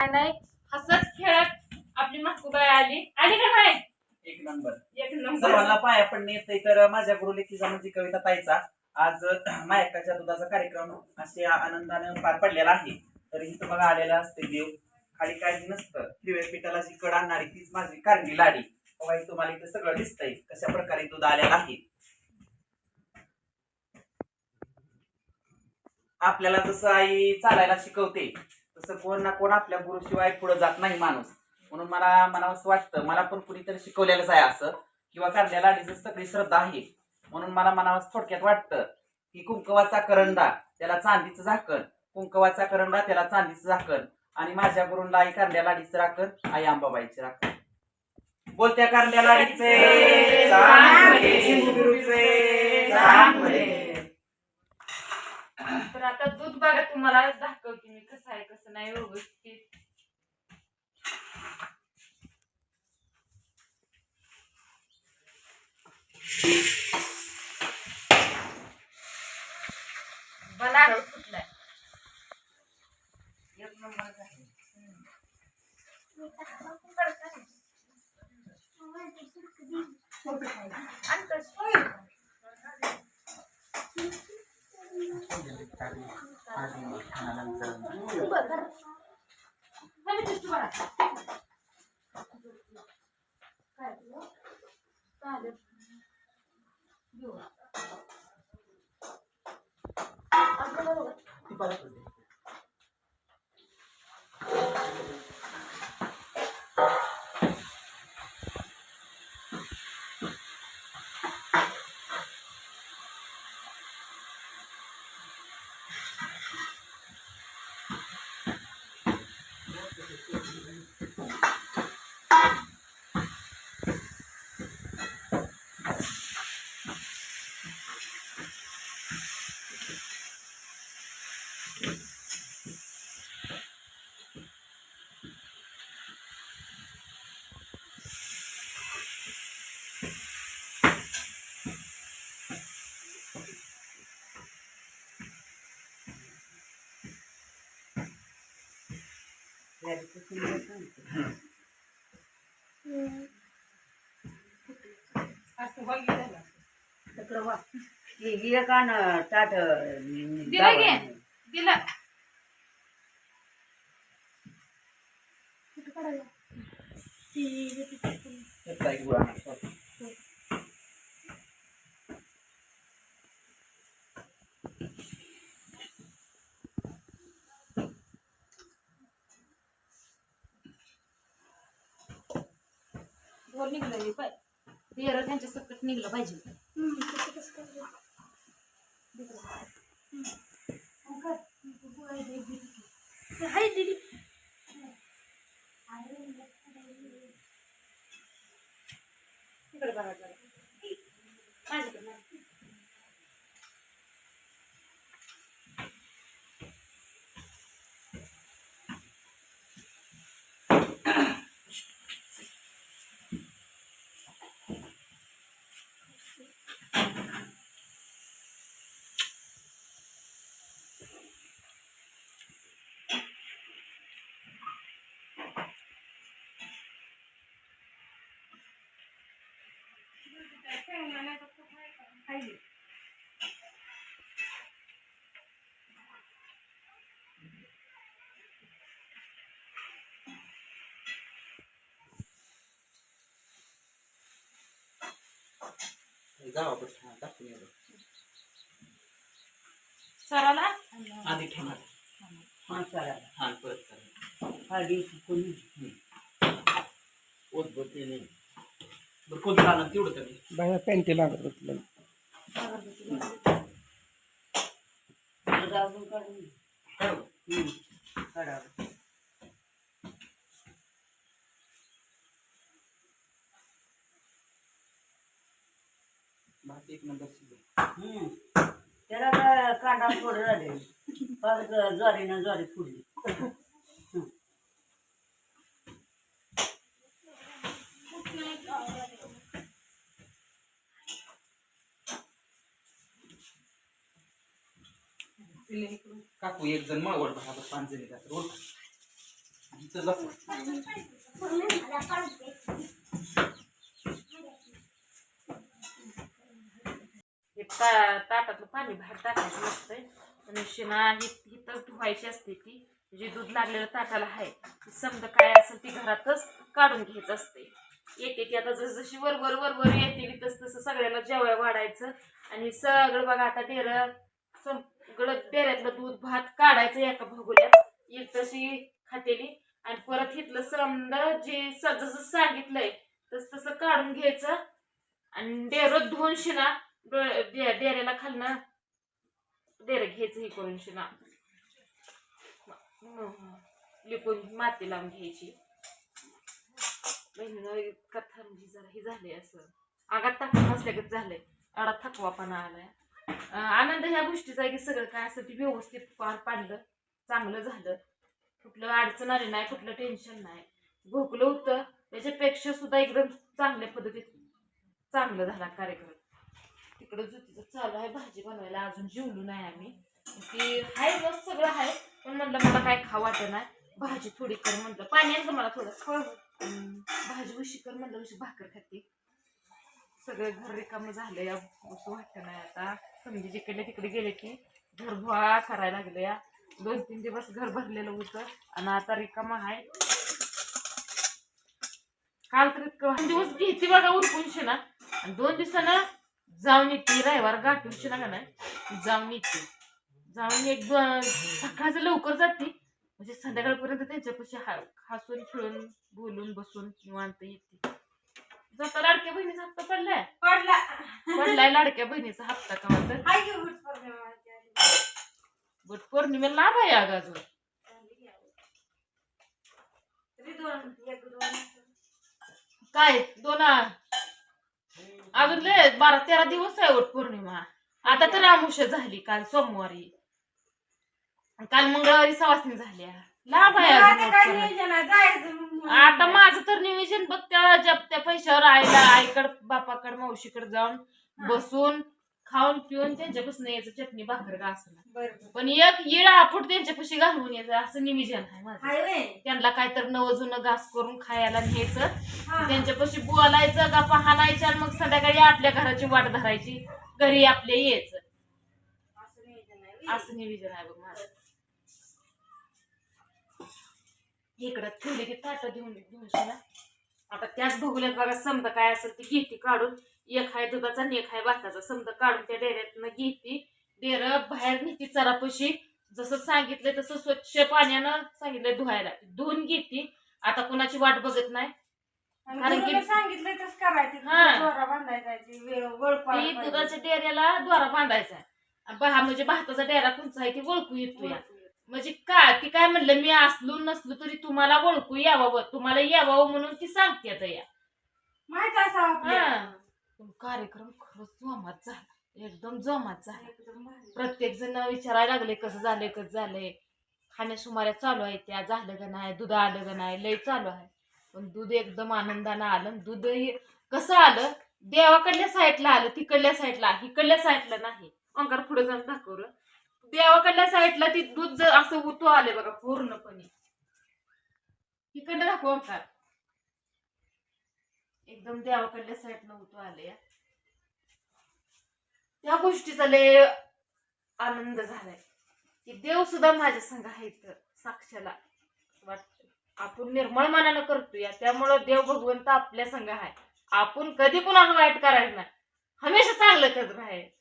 नाही हसत खेळत आपली मस्कुबाई आली आली का नाही? एक नंबर एक नंबर. सर्वांना पाया पडणे येते. तर माझ्या गुरुलेखीचा म्हणजे कविता ताईचा आज मायकाच्या दुधाचा कार्यक्रम असे आनंदाने पार पडलेला आहे. तर इथं बघा आलेला असते देव, खाली काळजी नसतं, हिरव्या पिठाला जी कड आणणारी तीच माझी कारणी लाडी. बाई तुम्हाला इथं सगळं दिसतंय कशा प्रकारे दूध आलेला आहे. आपल्याला जसं आई चालायला शिकवते तसं कोण ना कोण आपल्या गुरुशिवाय पुढे जात नाही माणूस. म्हणून मला मनावंसं वाटतं मला पण कुणीतरी शिकवलेलंच आहे असं, किंवा काढल्या लाडीचं सगळी श्रद्धा आहे. म्हणून मला मनावंसं थोडक्यात वाटतं की कुंकवाचा करंडा त्याला चांदीचं झाकण, कुंकवाचा करंडा त्याला चांदीचं झाकण, आणि माझ्या गुरुंला आई कांद्या लाडीचं राखण, आई अंबाबाईची राखण. बोलत्या कांद्या लाडीचे तर आता दूध बघा तुम्हाला दाखवते मी कसं आहे कसं नाही व्यवस्थित. बनारळ फुटलाय एक नंबर आहे. दिला निघलं पाहिजे त्यांच्या सकट निघलं पाहिजे. सराला आधी ठेवणार परत कोणतं आलं तेवढं तरी बाहेर पॅन्टी लागत होती. भात एक नंबर त्याला कांदा थोडं झाले ज्वारीनं ज्वारी फुडली. काकू एक जण मावळ पाच जणी चल बस. हे ताटातलं पाणी बाहेर टाकायचं नसतंय आणि शिना हिथंच धुवायची असते ती. जे दूध लागलेलं ताटाला आहे ती समजा काय असेल ती घरातच काढून घ्यायचं असते. येते ती आता जशी वर येते तस तसं सगळ्याला जेवाय वाढायचं आणि सगळं बघा आता सगळं डेऱ्यातलं दूध भात काढायचं एका भगुल्यात येईल तशी खातेली आणि परत इथलं समजा जे जसं सांगितलंय तसं काढून घ्यायचं आणि डेरं धुवून शिना डेऱ्याला खालनं डेरं घ्यायचं हे करून शिना लिपून माती लावून घ्यायची. बहिणीनं कथा म्हणजे जरा हे झाले असं आगात टाकत नसल्यागत झालंय. एवढा थकवापणा आलाय. आनंद ह्या गोष्टीचा आहे की सगळं काय असं ते व्यवस्थित पार पाडलं, चांगलं झालं, कुठलं अडचण आली नाही, कुठलं टेन्शन नाही. भोगलं होतं त्याच्यापेक्षा सुद्धा एकदम चांगल्या पद्धतीत चांगलं झाला कार्यक्रम. तिकडं जुतीचं चालू आहे भाजी बनवायला, अजून जेवलो नाही आम्ही. ती हाय मस्त सगळं आहे पण म्हणलं मला काय खावं वाटत नाही, भाजी थोडी कर म्हटलं. पाणी आणलं मला थोडं, भाजी उशी कर म्हणलं, उशी भाकर खाते. सगळं घर रिकामं झालं या, असं वाटतं नाही आता. समजी जिकडे तिकडे गेले की घर भुआ करायला लागलं या. 2-3 दिवस घर भरलेलं होतं आणि आता रिकामं आहे. काल तर इतकं 2 दिवस घेते बघा उरकून शिना आणि 2 दिवसानं जाऊन येते. रविवार गाठून शिना का नाही जाऊन येते. जाऊन एक सकाळचं लवकर जाते म्हणजे संध्याकाळपर्यंत त्यांच्यापाशी हसून खेळून बोलून बसून निवांत येते. जाता लाडक्या बहिणीचा हप्ता पडलाय लाडक्या बहिणीचा हप्ता का तर वट पौर्णिमेला लाभ आहे अगं अजून. काय 2 अजून लय 12-13 दिवस आहे वट पौर्णिमा. आता तर अमावस्या झाली काल सोमवारी, काल मंगळवारी सवासणी झाल्या. लाभ आहे अजून. आता माझं तर नियोजन बघ त्या पैशावर आईकडे बापाकडे मावशीकडे जाऊन बसून खाऊन पिऊन त्यांच्यापासून यायचं चटणी भाकर का असं. पण एक येळ आपूट त्यांच्यापाशी घालवून यायचं असं नियोजन आहे माझं. त्यांना काय तर नवं जुनं घास करून खायला न्यायचं, त्यांच्यापाशी बोलायचं, गप्पा हाणायच्या आणि मग संध्याकाळी आपल्या घराची वाट धरायची, घरी आपल्या यायचं. असं नियोजन आहे बघ माझं. इकडं ठेवले की ताटं घेऊन शिना. आता त्याच भोगल्यात बघा समजा काय असेल ती घेते काढून. एक आहे दुधाचा आणि एक आहे भाताचा. समजा काढून त्या डेऱ्यातनं घेते, डेरं बाहेर नेते चरापशी. जसं सांगितलंय तसं स्वच्छ पाण्यानं सांगितलंय धुवायला, धुवून घेते. आता कोणाची वाट बघत नाही कारण की सांगितलं तसं करायचं. ती दुधाच्या डेऱ्याला द्वारा बांधायचा म्हणजे भाताचा डेरा कोणचा आहे ती ओळखू येतो या. म्हणजे ती काय म्हणलं मी असलो नसलो तरी तुम्हाला ओळखू यावं, तुम्हाला यावं म्हणून ती सांगते आता या. माहित असा कार्यक्रम खरंच जोमात झाला, एकदम जोमात झाला. प्रत्येक जण विचारायला लागले कसं झालंय. खाण्यासुमाऱ्या चालू आहे त्या, झालं का नाही, दूध आलं का नाही, लय चालू आहे. पण दूध एकदम आनंदानं आलं. दूध कसं आलं, देवाकडल्या साईडला आलं, तिकडल्या साईडला, इकडल्या साईडला नाही. अंकार पुढे जाऊन दाखवलं, देवाकडल्या साईडला ती दूध जर असं उतू आले बघा पूर्णपणे. इकडे दाखव अंकार, एकदम देवाकडल्या साईडला उतू आले. त्या गोष्टीचा लय आनंद झालाय की देव सुद्धा माझ्या संग आहे साक्षाला वाटत. आपण निर्मळ मनानं करतोय त्यामुळं देव भगवंत आपल्या संग आहे. आपण कधी कुणाला वाईट करायचं नाही, हमेशा चांगलं करत राहायचं.